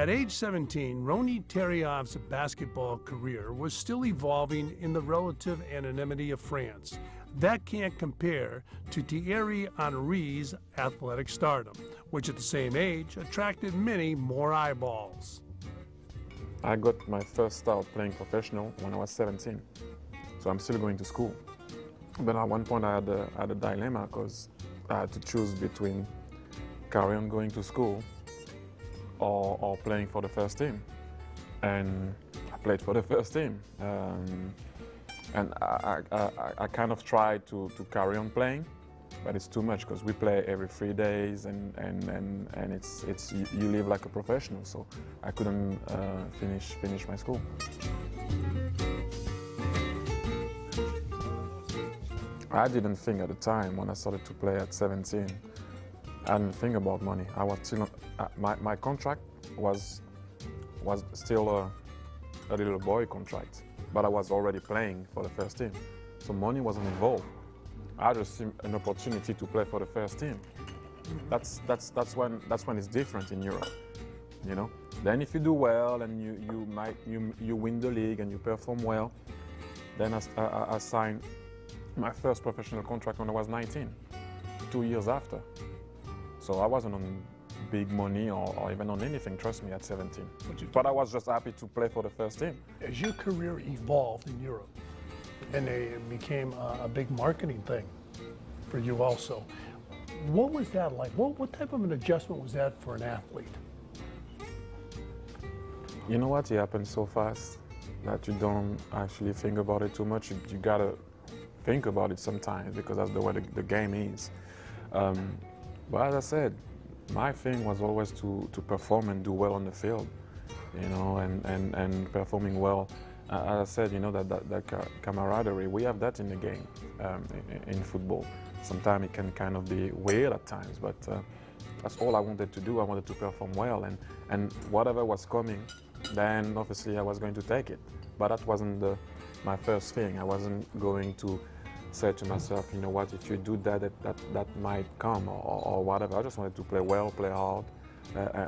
At age 17, Ronny Turiaf's basketball career was still evolving in the relative anonymity of France. That can't compare to Thierry Henry's athletic stardom, which at the same age attracted many more eyeballs. I got my first start playing professional when I was 17, so I'm still going to school. But at one point I had a dilemma because I had to choose between carry on going to school or playing for the first team. And I played for the first team. And I kind of tried to carry on playing, but it's too much because we play every 3 days and it's you live like a professional, so I couldn't finish my school. I didn't think at the time when I started to play at 17. I didn't think about money. I was still my contract was still a little boy contract, but I was already playing for the first team, so money wasn't involved. I just see an opportunity to play for the first team. That's when it's different in Europe, you know. Then if you do well and you win the league and you perform well, then I signed my first professional contract when I was 19, 2 years after. So I wasn't on big money or even on anything, trust me, at 17. But I was just happy to play for the first team. As your career evolved in Europe, and it became a big marketing thing for you also, what was that like? What type of an adjustment was that for an athlete? You know what, it happens so fast that you don't actually think about it too much. You gotta think about it sometimes because that's the way the game is. But as I said, my thing was always to perform and do well on the field, you know, and performing well. As I said, you know, that camaraderie, we have that in the game, in football. Sometimes it can kind of be weird at times, but that's all I wanted to do. I wanted to perform well, and whatever was coming, then obviously I was going to take it. But that wasn't my first thing. I wasn't going to say to myself, you know what, if you do that might come or whatever. I just wanted to play well, play hard,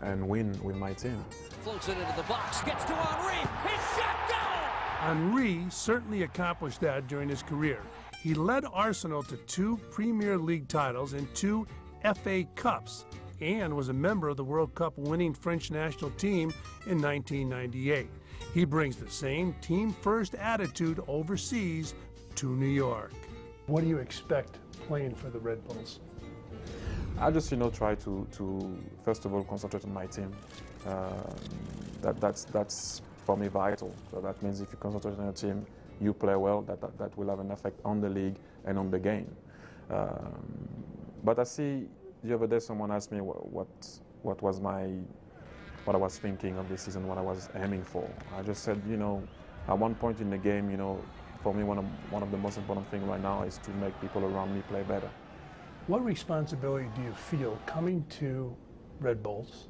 and win with my team. Floats it into the box, gets to Henry, his shot, goal! Henry certainly accomplished that during his career. He led Arsenal to 2 Premier League titles and 2 FA Cups, and was a member of the World Cup winning French national team in 1998. He brings the same team-first attitude overseas to New York. What do you expect playing for the Red Bulls? I just, you know, try to first of all concentrate on my team. That's for me vital. So that means if you concentrate on your team, you play well. That will have an effect on the league and on the game. But I see the other day someone asked me what I was thinking of this season, what I was aiming for. I just said, you know, at one point in the game, you know, for me one of the most important things right now is to make people around me play better. What responsibility do you feel coming to Red Bulls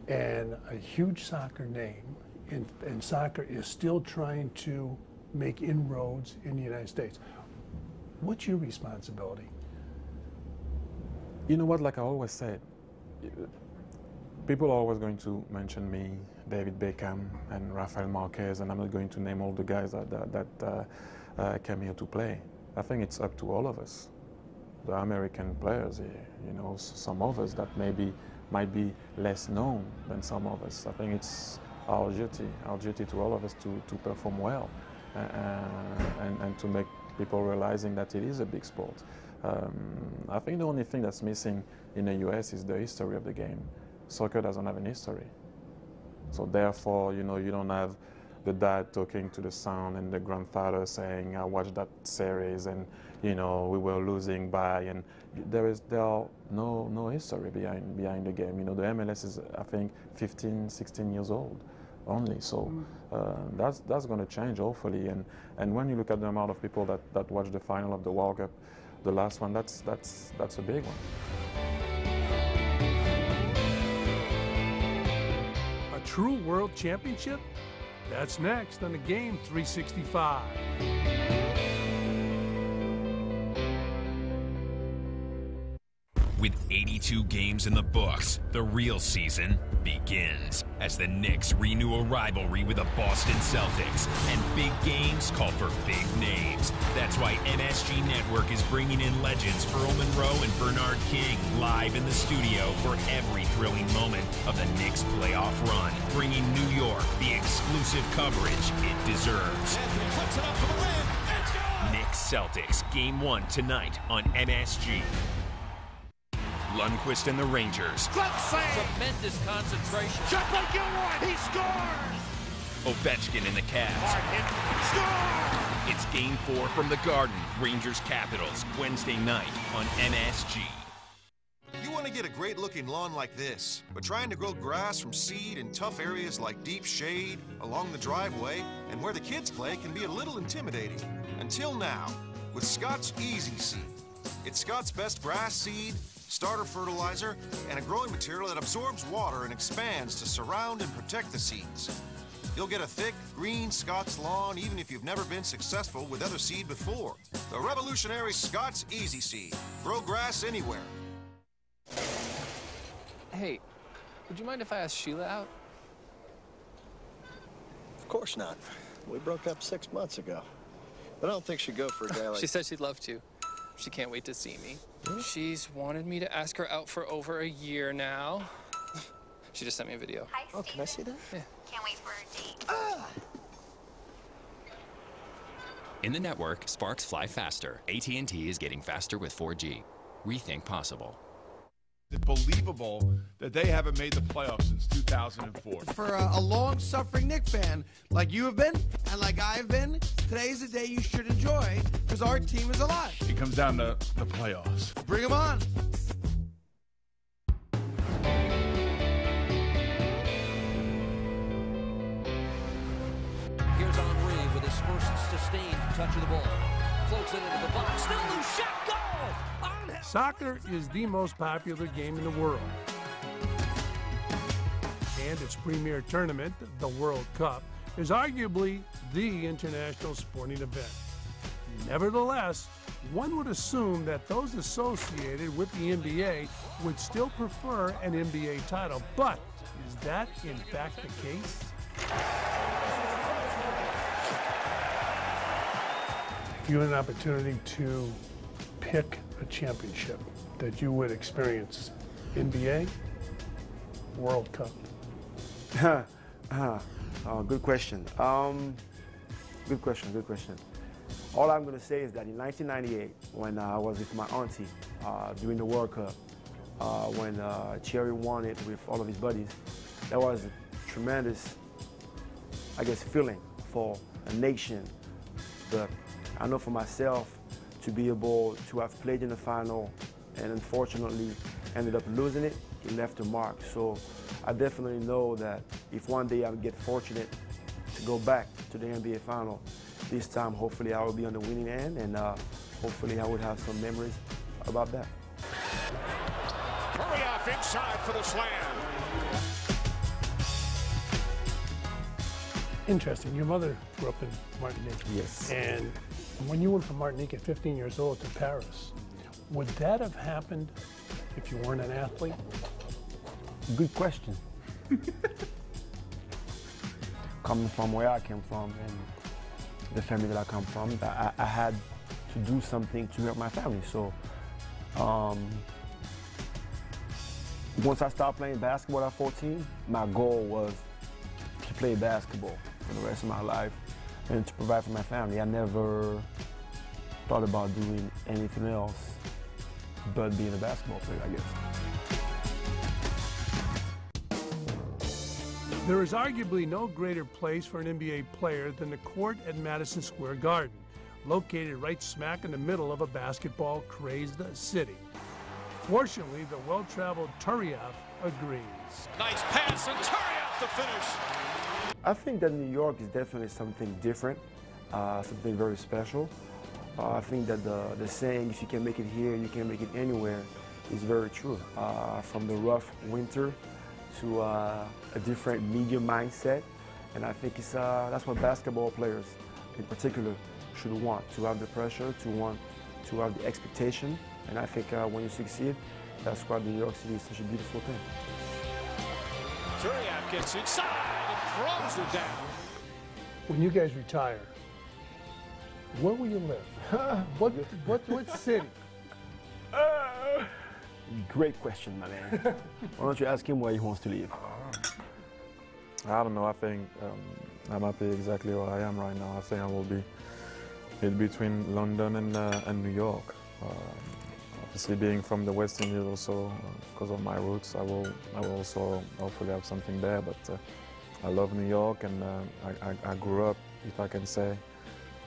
and a huge soccer name, and soccer is still trying to make inroads in the United States? What's your responsibility? You know what, like I always said, people are always going to mention me, David Beckham and Rafael Marquez, and I'm not going to name all the guys that came here to play. I think it's up to all of us, the American players here, you know, some of us that might be less known than some of us. I think it's our duty to all of us to perform well and to make people realizing that it is a big sport. I think the only thing that's missing in the US is the history of the game. Soccer doesn't have an history. So therefore, you know, you don't have the dad talking to the son and the grandfather saying, I watched that series and, you know, we were losing by, and there are no history behind the game. You know, the MLS is, I think, 15, 16 years old only. So that's going to change, hopefully. And when you look at the amount of people that watch the final of the World Cup, the last one, that's a big one. A true world championship? That's next on the Game 365. We With 82 games in the books, the real season begins as the Knicks renew a rivalry with the Boston Celtics, and big games call for big names. That's why MSG Network is bringing in legends Earl Monroe and Bernard King live in the studio for every thrilling moment of the Knicks playoff run, bringing New York the exclusive coverage it deserves. Anthony puts it up for the win. It's good! Knicks Celtics, Game 1 tonight on MSG. Lundqvist and the Rangers. Glove save! Tremendous concentration. Shot by Gilroy. He scores! Ovechkin and the Cavs. Hard hit. Score! It's Game 4 from the Garden, Rangers Capitals, Wednesday night on MSG. You want to get a great-looking lawn like this, but trying to grow grass from seed in tough areas like deep shade, along the driveway, and where the kids play can be a little intimidating. Until now, with Scott's Easy Seed. It's Scott's best grass seed, starter fertilizer, and a growing material that absorbs water and expands to surround and protect the seeds. You'll get a thick, green Scott's lawn even if you've never been successful with other seed before. The revolutionary Scott's Easy Seed. Grow grass anywhere. Hey, would you mind if I asked Sheila out? Of course not. We broke up 6 months ago. But I don't think she'd go for a guy like... She said she'd love to. She can't wait to see me. Really? She's wanted me to ask her out for over a year now. She just sent me a video. Hi, Oh, can I see that? Yeah. Can't wait for a date. In the network, sparks fly faster. AT&T is getting faster with 4G. Rethink possible. It's believable that they haven't made the playoffs since 2004. For a long-suffering Knicks fan like you have been and like I have been, today is a day you should enjoy because our team is alive. It comes down to the playoffs. Bring them on. Here's Henry with his first sustained touch of the ball. Floats it into the box. Still loose shot. Goal! Soccer is the most popular game in the world. And its premier tournament, the World Cup, is arguably the international sporting event. Nevertheless, one would assume that those associated with the NBA would still prefer an NBA title. But is that in fact the case? If you had an opportunity to pick a championship that you would experience, NBA, World Cup? Good question. Good question. All I'm going to say is that in 1998, when I was with my auntie during the World Cup, when Thierry won it with all of his buddies, that was a tremendous, I guess, feeling for a nation. But I know for myself, to be able to have played in the final and unfortunately ended up losing it, it left a mark. So I definitely know that if one day I get fortunate to go back to the NBA final, this time hopefully I will be on the winning end, and hopefully I would have some memories about that. Turiaf inside for the slam. Interesting. Your mother grew up in Martinique. Yes. And when you went from Martinique at 15 years old to Paris, would that have happened if you weren't an athlete? Good question. Coming from where I came from and the family that I come from, I had to do something to help my family. So once I started playing basketball at 14, my goal was to play basketball for the rest of my life and to provide for my family. I never thought about doing anything else but being a basketball player, I guess. There is arguably no greater place for an NBA player than the court at Madison Square Garden, located right smack in the middle of a basketball-crazed city. Fortunately, the well-traveled Turiaf agrees. Nice pass and Turiaf to finish. I think that New York is definitely something different, something very special. I think that the saying, if you can make it here, you can make it anywhere, is very true. From the rough winter to a different media mindset, and I think that's what basketball players in particular should want, to have the pressure, to want to have the expectation, and I think when you succeed, That's why New York City is such a beautiful thing. Turiaf gets inside and throws it down. When you guys retire, where will you live? What city? Great question, my man. Why don't you ask him where he wants to live? I don't know. I think I'm happy exactly where I am right now. I think I will be in between London and New York. Obviously, being from the West Indies, also because of my roots, I will also hopefully have something there. But I love New York, and I grew up, if I can say,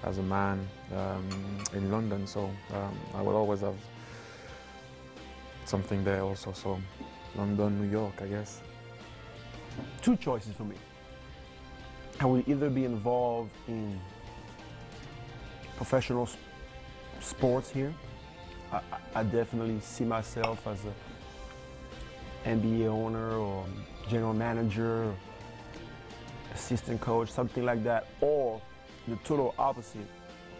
as a man in London. So I will always have something there also. So London, New York, I guess. Two choices for me. I will either be involved in professional sports here. I definitely see myself as an NBA owner or general manager, or assistant coach, something like that. Or the total opposite,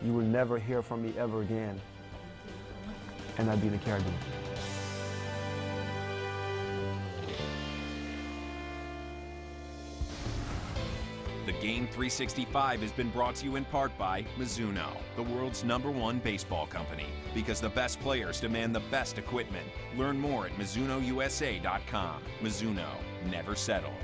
you will never hear from me ever again, and I'd be in the Caribbean. The Game 365 has been brought to you in part by Mizuno, the world's #1 baseball company. Because the best players demand the best equipment. Learn more at MizunoUSA.com. Mizuno, never settle.